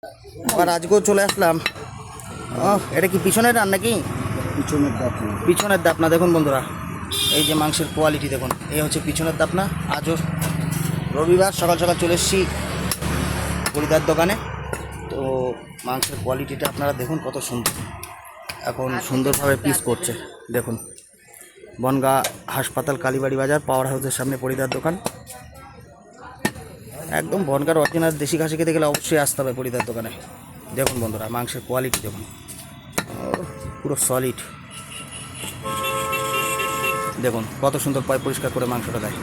আবার আজকেও চলে আসলাম। এটা কি পিছনের রান নাকি? পিছনের দাপনা দেখুন বন্ধুরা, এই যে মাংসের কোয়ালিটি দেখুন, এই হচ্ছে পিছনের দাপনা। আজও রবিবার সকাল সকাল চলে এসেছি পরিদার দোকানে। তো মাংসের কোয়ালিটিটা আপনারা দেখুন কত সুন্দর, এখন সুন্দরভাবে পিস করছে দেখুন। বনগাঁ হাসপাতাল, কালীবাড়ি বাজার, পাওয়ার হাউসের সামনে পরিদার দোকান। একদম বনগাঁর অরিজিনাল দেশি খাসি খেতে গেলে অবশ্যই আসতে হবে পরিদার দোকানে। দেখুন বন্ধুরা মাংসের কোয়ালিটি দেখুন, পুরো সলিড। দেখুন কত সুন্দর পয় পরিষ্কার করে মাংসটা দেয়।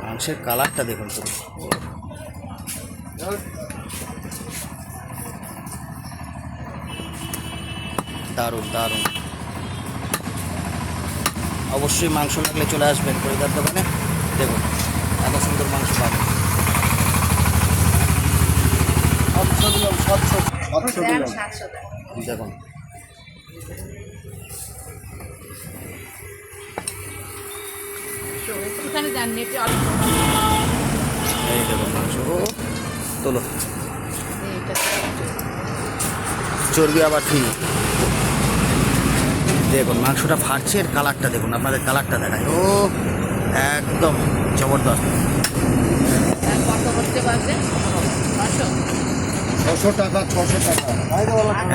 মাংসের কালারটা দেখুন পুরো দারুণ দারুণ। অবশ্যই মাংস লাগলে চলে আসবেন পরিদার দোকানে। দেখুন এত সুন্দর মাংস পাবেন। দেখুন এই দেখুন মাংস তোলো, চর্বি আবার ফ্রি। দেখুন মাংসটা ফাটছে, এর কালারটা দেখুন, আপনাদের কালারটা দেখায়। ও একদম জবরদস্ত। 600 টাকা 600 টাকা।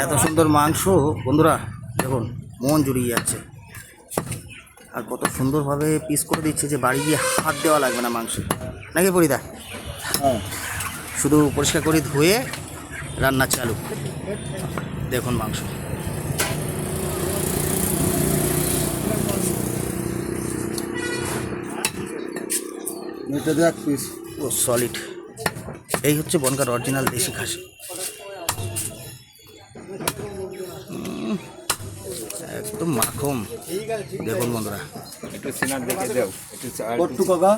এত সুন্দর মাংস বন্ধুরা দেখুন, মন জুড়িয়ে যাচ্ছে। আর কত সুন্দরভাবে পিস করে দিচ্ছে যে বাড়ি গিয়ে হাত দেওয়া লাগবে না মাংস, নাকি পরিদা? হ্যাঁ, শুধু পরিষ্কার করে ধুয়ে রান্না চালু। দেখুন মাংস এটা দেখ পিস। ও সলিড। এই হচ্ছে বনগাঁর অরিজিনাল দেশি খাসি। একদম মাখন। দেখুন বন্ধুরা কট্টু কাকা